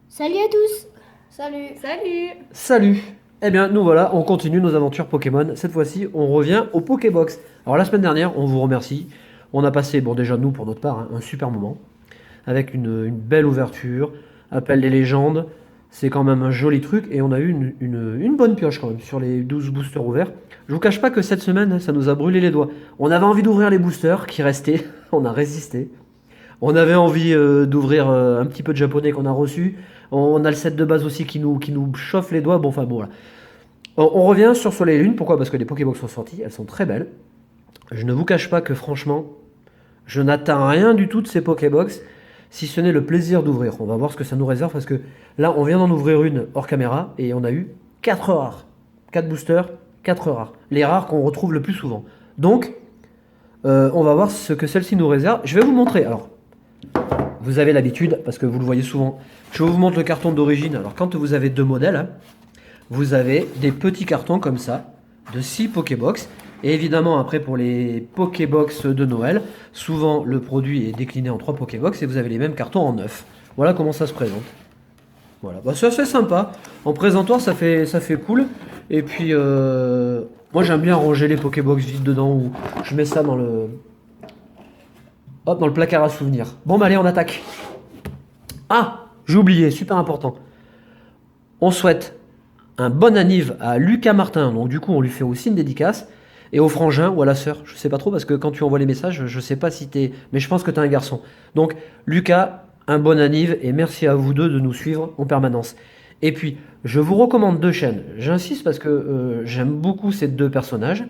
Salut à tous. Salut. Salut. Salut. Eh bien, nous voilà, on continue nos aventures Pokémon. Cette fois-ci, on revient au Pokébox. Alors, la semaine dernière, on vous remercie. On a passé, bon, déjà, nous, pour notre part, un super moment. Avec une belle ouverture, appel des légendes. C'est quand même un joli truc. Et on a eu une bonne pioche, quand même, sur les 12 boosters ouverts. Je vous cache pas que cette semaine, ça nous a brûlé les doigts. On avait envie d'ouvrir les boosters qui restaient. On a résisté. On avait envie d'ouvrir un petit peu de japonais qu'on a reçu. On a le set de base aussi qui nous chauffe les doigts. Bon, enfin, bon, voilà. On revient sur Soleil et Lune. Pourquoi? Parce que les Pokébox sont sorties. Elles sont très belles. Je ne vous cache pas que, franchement, je n'attends rien du tout de ces Pokébox, si ce n'est le plaisir d'ouvrir. On va voir ce que ça nous réserve, parce que là, on vient d'en ouvrir une hors caméra, et on a eu 4 rares. 4 boosters, 4 rares. Les rares qu'on retrouve le plus souvent. Donc, on va voir ce que celle-ci nous réserve. Je vais vous montrer. Alors, vous avez l'habitude, parce que vous le voyez souvent. Je vous montre le carton d'origine. Alors, quand vous avez 2 modèles, hein, vous avez des petits cartons comme ça, de 6 Pokébox. Et évidemment, après, pour les Pokébox de Noël, souvent le produit est décliné en 3 Pokébox et vous avez les mêmes cartons en 9. Voilà comment ça se présente. Voilà, bah, c'est assez sympa. En présentoir, ça fait cool. Et puis, moi j'aime bien ranger les Pokébox vides dedans, ou je mets ça dans le... Hop, dans le placard à souvenirs. Bon, bah allez, on attaque. Ah, j'ai oublié, super important. On souhaite un bon anniv à Lucas Martin. Donc du coup, on lui fait aussi une dédicace. Et au frangin ou à la sœur, je sais pas trop, parce que quand tu envoies les messages, je sais pas si t'es... Mais je pense que t'es un garçon. Donc, Lucas, un bon anniv, et merci à vous deux de nous suivre en permanence. Et puis, je vous recommande 2 chaînes. J'insiste parce que j'aime beaucoup ces 2 personnages,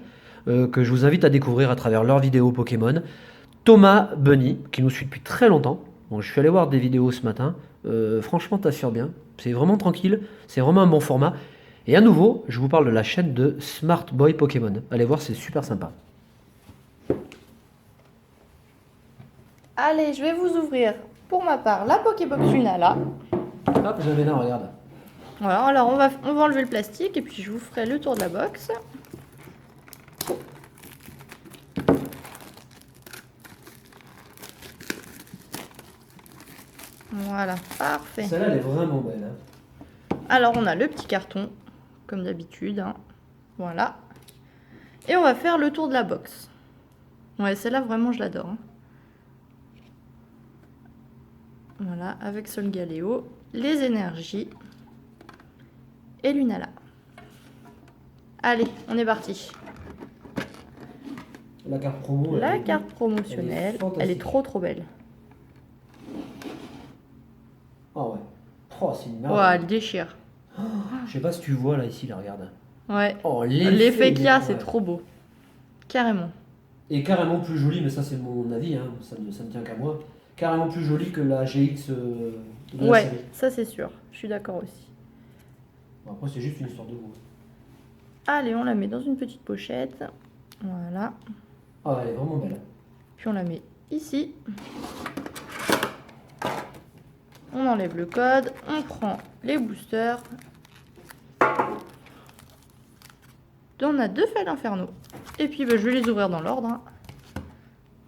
que je vous invite à découvrir à travers leurs vidéos Pokémon. Thomas Bunny, qui nous suit depuis très longtemps. Bon, je suis allé voir des vidéos ce matin. Franchement, t'assures bien. C'est vraiment tranquille. C'est vraiment un bon format. Et à nouveau, je vous parle de la chaîne de Smart Boy Pokémon. Allez voir, c'est super sympa. Allez, je vais vous ouvrir pour ma part la Pokébox Lunala. Hop, j'avais là, regarde. Voilà, alors on va enlever le plastique et puis je vous ferai le tour de la box. Voilà, parfait. Celle-là, elle est vraiment belle. Hein. Alors on a le petit carton, comme d'habitude. Hein. Voilà. Et on va faire le tour de la box. Ouais, celle-là, vraiment, je l'adore. Hein. Voilà, avec Solgaleo, les énergies et Lunala. Allez, on est parti. La carte promo. La carte promotionnelle, elle est trop belle. Ah ouais. Oh, c'est une merde. Ouais, elle déchire. Oh, je sais pas si tu vois là, ici, là, regarde. Ouais. Oh, L'effet qu'il y a, ouais. c'est trop beau. Carrément. Et carrément plus joli, mais ça c'est mon avis, hein. Ça ne tient qu'à moi. Carrément plus joli que la GX de la Ouais, série. ça c'est sûr. Je suis d'accord aussi. Bon, après, c'est juste une histoire de goût. Allez, on la met dans une petite pochette. Voilà. Ah, elle est vraiment belle. Puis on la met ici. On enlève le code. On prend les boosters. On a 2 feuilles d'inferno. Et puis bah, je vais les ouvrir dans l'ordre. Hein.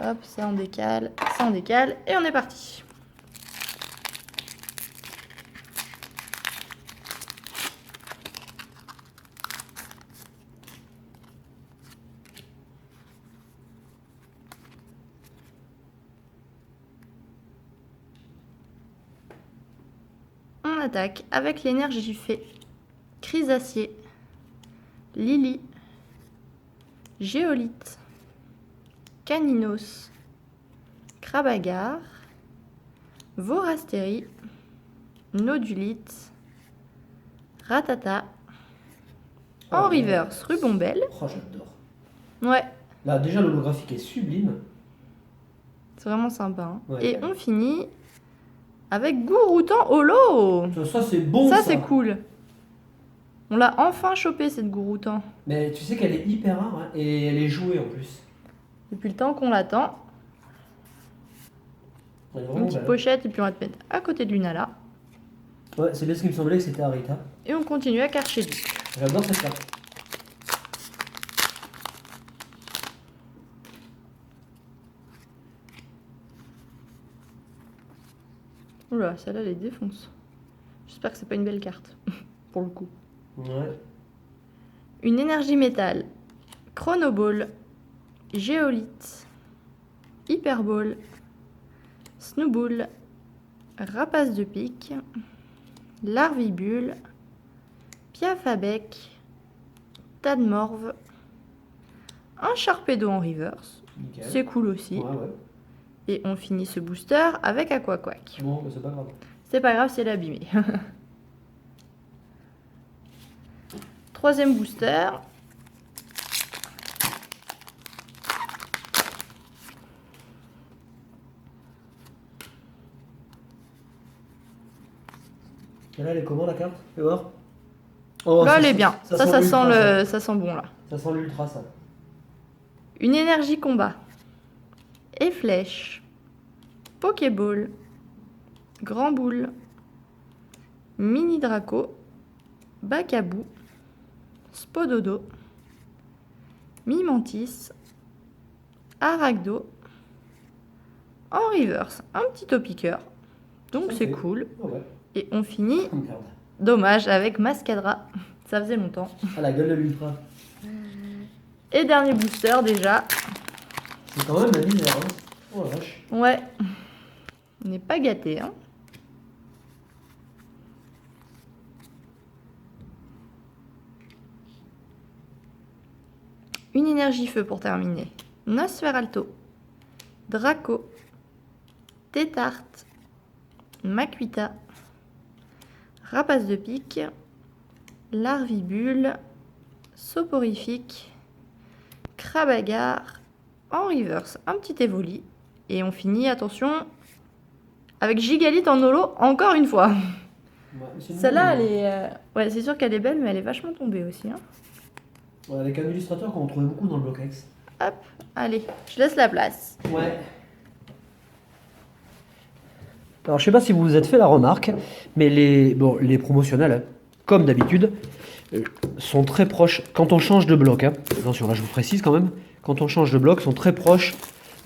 Hop, ça on décale, ça on décale. Et on est parti. On attaque avec l'énergie fée, Chrysacier, Lily, Géolite, Caninos, Krabagar, Vorastéry, Nodulite, Ratata, en reverse, Rubombelle. Oh, j'adore. Ouais, Là, déjà, l'holographique est sublime. c'est vraiment sympa. Hein. Ouais, Et ouais. on finit avec Gouroutan Holo. Ça c'est bon. Ça, c'est cool. On l'a enfin chopé cette Gouroutan. Mais tu sais qu'elle est hyper rare, hein, et elle est jouée en plus. Depuis le temps qu'on l'attend. Elle est Une vraiment petite belle. pochette et puis on va te mettre à côté de Lunala. Ouais, c'est bien ce qui me semblait que c'était Arita. Et on continue avec Archduc. J'adore cette carte. Oula, celle-là, elle les défonce. J'espère que c'est pas une belle carte. Pour le coup. Ouais. Une énergie métal. Chronoball. Géolite. Hyperball. Snowball. Rapace de pique. Larvibule. Piaf à bec. Tadmorve. Un Sharpedo en reverse. Nickel. C'est cool aussi. Ouais, ouais. Et on finit ce booster avec Aquaquack. Bon, bah, c'est pas grave. C'est pas grave, c'est l'abîmé. Troisième booster. Et là, elle est comment la carte? Fais voir. Oh, Là, elle est bien. Ça l'ultra, sent ça sent bon là. Ça sent l'ultra, ça. Une énergie combat. Et flèche. Pokéball. Grand boule. Mini Draco. Bacabou. Spododo. Mimantis. Aragdo. En reverse, un petit topiqueur. Donc c'est Ok. cool. Oh, ouais. Et on finit, Merde. dommage, avec Mascadra. Ça faisait longtemps. Ah, la gueule de l'ultra. Et dernier booster déjà. C'est quand même la misère, hein. Oh la vache. Ouais. On n'est pas gâté, hein. Une énergie feu pour terminer. Nosferalto. Draco. Tétarte. Makuita. Rapace de pique. Larvibule. Soporifique. Crabagar. En reverse, un petit Evoli. Et on finit, attention, avec Gigalith en holo, encore une fois. Ouais, c'est une Celle-là, bonne elle idée. est... Ouais, c'est sûr qu'elle est belle, mais elle est vachement tombée aussi. Hein. Ouais, avec un illustrateur qu'on trouvait beaucoup dans le Blockx. Hop, allez, je laisse la place. Ouais. Alors, je sais pas si vous vous êtes fait la remarque, mais les promotionnels, hein, comme d'habitude, sont très proches. Quand on change de bloc, hein, attention, là je vous précise quand même, quand on change de bloc, sont très proches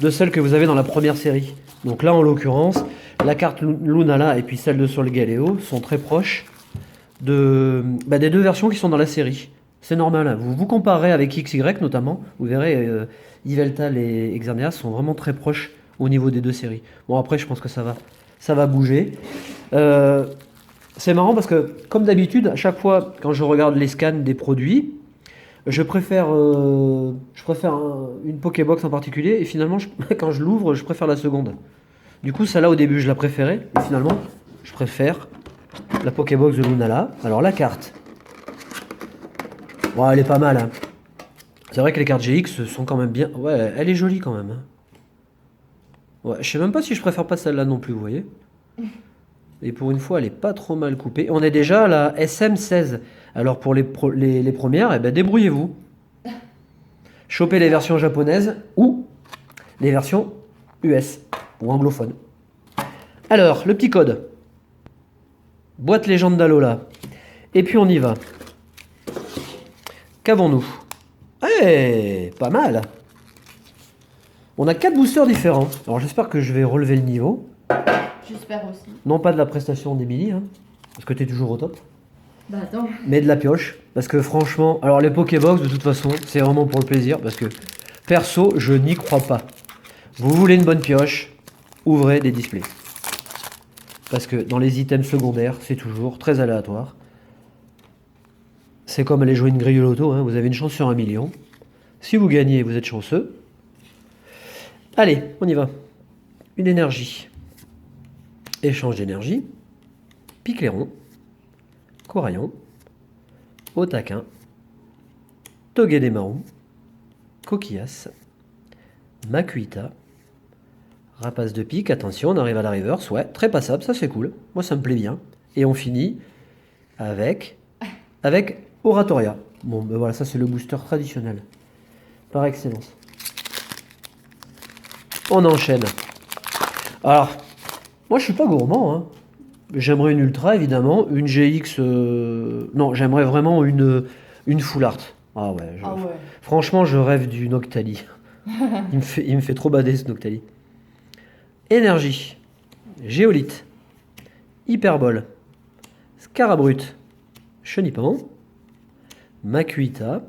de celles que vous avez dans la première série. Donc là, en l'occurrence, la carte Lunala et puis celle de Sol Galeo sont très proches des deux versions qui sont dans la série. C'est normal, hein. Vous comparez avec XY notamment, vous verrez, Yveltal et Xerneas sont vraiment très proches au niveau des deux séries. Bon, après, je pense que ça va bouger. C'est marrant parce que, comme d'habitude, à chaque fois, quand je regarde les scans des produits, je préfère une Pokébox en particulier, et finalement, quand je l'ouvre, je préfère la seconde. Du coup, celle-là, au début, je la préférais, et finalement, je préfère la Pokébox de Lunala. Alors, la carte. Bon, elle est pas mal, hein. C'est vrai que les cartes GX sont quand même bien... Ouais, elle est jolie quand même, hein. Ouais, je sais même pas si je préfère pas celle-là non plus, vous voyez. Et pour une fois, elle est pas trop mal coupée. On est déjà à la SM16. Alors pour les premières, eh ben, débrouillez-vous. Chopez les versions japonaises ou les versions US ou anglophones. Alors, le petit code. Boîte légende d'Alola. Et puis on y va. Qu'avons-nous? Eh, pas mal. On a 4 boosters différents. Alors j'espère que je vais relever le niveau. J'espère aussi. Non pas de la prestation d'Emilie, hein, parce que tu es toujours au top. Bah attends. Mais de la pioche. Parce que franchement, alors les Pokébox, de toute façon, c'est vraiment pour le plaisir. Parce que perso, je n'y crois pas. Vous voulez une bonne pioche, ouvrez des displays. Parce que dans les items secondaires, c'est toujours très aléatoire. C'est comme aller jouer une grille au loto, hein, vous avez une chance sur 1 million. Si vous gagnez, vous êtes chanceux. Allez, on y va. Une énergie. Échange d'énergie. Picléron. Coraillon. Otaquin. Togedemaru. Coquillas. Makuita. Rapace de pique, attention, on arrive à la reverse. Ouais, très passable, ça c'est cool. Moi ça me plaît bien. Et on finit avec Oratoria. Bon, ben voilà, ça c'est le booster traditionnel. Par excellence. On enchaîne. Alors, moi je suis pas gourmand, hein. J'aimerais une Ultra évidemment, une GX. Non, j'aimerais vraiment une Full Art. Ah ouais, Ah ouais. franchement, je rêve du Noctali. il me fait trop bader ce Noctali. Énergie. Géolite. Hyperbole, Scarabrute, Chenipan, Makuita,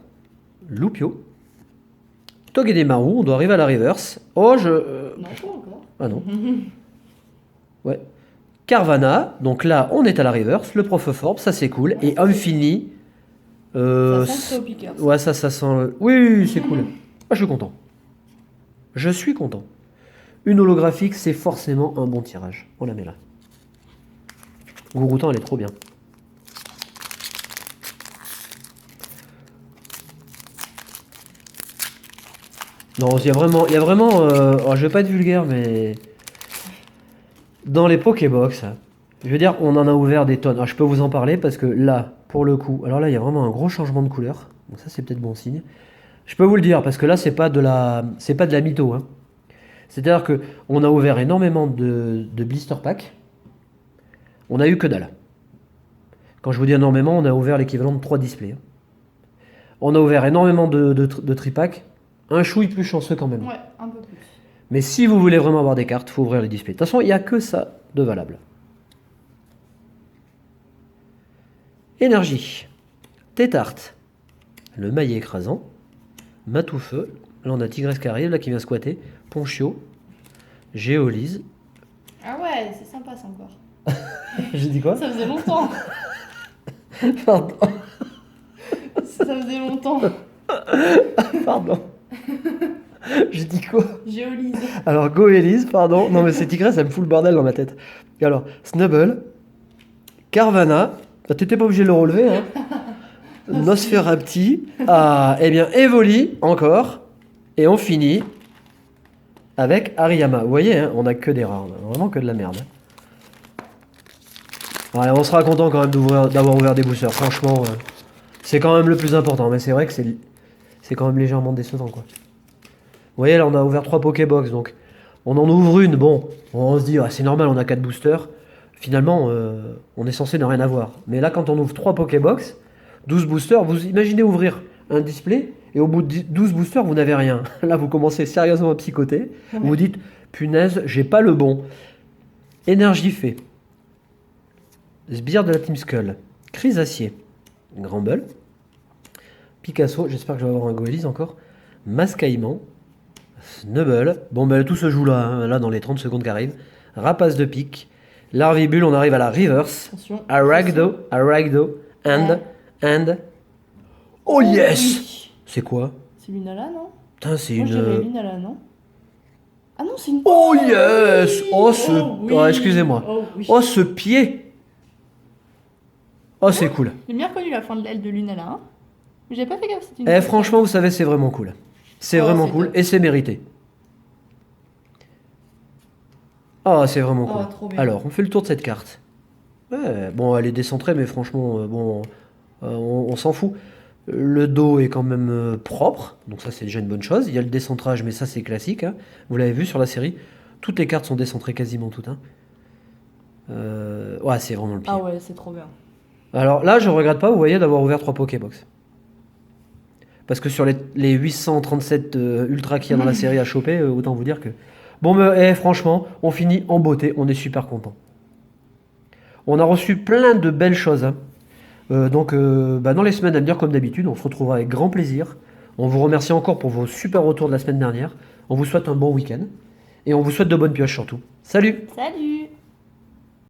Lupio, Togedemaru, on doit arriver à la reverse. Oh, Non, pas encore. Ah non. Ouais. Carvana, donc là, on est à la reverse. Le Profeform, ça c'est cool. Et Infini. Ça sent le piqueur. Ouais, ça sent le... Oui, c'est cool. Ah, je suis content. Je suis content. Une holographique, c'est forcément un bon tirage. On la met là. Gouroutan, elle est trop bien. Non, il y a vraiment, alors, je vais pas être vulgaire, mais dans les Pokébox, je veux dire, on en a ouvert des tonnes. Alors, je peux vous en parler parce que là, pour le coup, alors là, il y a vraiment un gros changement de couleur. Donc ça, c'est peut-être bon signe. Je peux vous le dire parce que là, c'est pas de la mytho, hein. C'est-à-dire que on a ouvert énormément de blister pack. On a eu que dalle. Quand je vous dis énormément, on a ouvert l'équivalent de 3 displays, hein. On a ouvert énormément de tripack. Un chouille plus chanceux quand même. Ouais, un peu plus. Mais si vous voulez vraiment avoir des cartes, il faut ouvrir les displays. De toute façon, il n'y a que ça de valable. Énergie. Tétart. Le maillet écrasant. Matoufeu. Là, on a Tigresse qui arrive, là, qui vient squatter. Ponchio. Géolise. Ah ouais, c'est sympa ça encore. J'ai dit quoi? Ça faisait longtemps. Pardon. Ça faisait longtemps. Pardon. J'ai dit quoi? Géolise. Alors, Goélise, pardon. Non, mais c'est Tigresse, ça me fout le bordel dans ma tête. Et alors, Snubble. Carvana. Ah, t'étais pas obligé de le relever, hein. Nosferapti. Ah, eh bien, Evoli, encore. Et on finit avec Ariyama. Vous voyez, hein, on a que des rares. On a vraiment que de la merde. Ouais, on sera content quand même d'avoir ouvert des boosters. Franchement, c'est quand même le plus important. Mais c'est vrai que c'est quand même légèrement décevant, quoi. Vous voyez, là, on a ouvert 3 Pokébox. Donc, on en ouvre une. Bon, on se dit, ah, c'est normal, on a 4 boosters. Finalement, on est censé ne rien avoir. Mais là, quand on ouvre 3 Pokébox, 12 boosters, vous imaginez ouvrir un display et au bout de 12 boosters, vous n'avez rien. Là, vous commencez sérieusement à psychoter. Vous vous dites, punaise, j'ai pas le bon. Énergie fait. Sbire de la Team Skull. Chrysacier. Gramble. Picasso, j'espère que je vais avoir un Goélise encore. Mascaïman. Snubble. Bon, ben tout se joue là, hein, là dans les 30 secondes qui arrivent. Rapace de pique. Larvibule, on arrive à la reverse. Attention. Aragdo, and. Oh yes! Oui. C'est quoi? C'est Lunala, non? Putain, c'est Moi, je dirais une. Lunala, non? Ah non, c'est une... Oh yes! Oh ce. oui. Oh, excusez-moi. Oh, oui. Oh ce pied! Oh, c'est cool. J'ai bien reconnu la fin de l'aile de Lunala, hein? Mais j'ai pas fait gaffe, c'était une... Eh, franchement, vous savez, c'est vraiment cool. C'est Oh, vraiment c'est cool top. et c'est mérité. Oh, c'est vraiment Oh, cool. trop bien. Alors, on fait le tour de cette carte. Ouais, bon, elle est décentrée, mais franchement, bon, on s'en fout. Le dos est quand même propre, donc ça c'est déjà une bonne chose. Il y a le décentrage, mais ça c'est classique, hein. Vous l'avez vu sur la série. Toutes les cartes sont décentrées quasiment toutes, hein. Ouais, c'est vraiment le pied. Ah ouais, c'est trop bien. Alors là, je regrette pas, vous voyez, d'avoir ouvert 3 Pokébox. Parce que sur les 837 ultra qu'il y a dans la série à choper, autant vous dire que... Bon, mais franchement, on finit en beauté, on est super content. On a reçu plein de belles choses, hein. Donc, dans les semaines à venir, comme d'habitude, on se retrouvera avec grand plaisir. On vous remercie encore pour vos super retours de la semaine dernière. On vous souhaite un bon week-end. Et on vous souhaite de bonnes pioches surtout. Salut! Salut!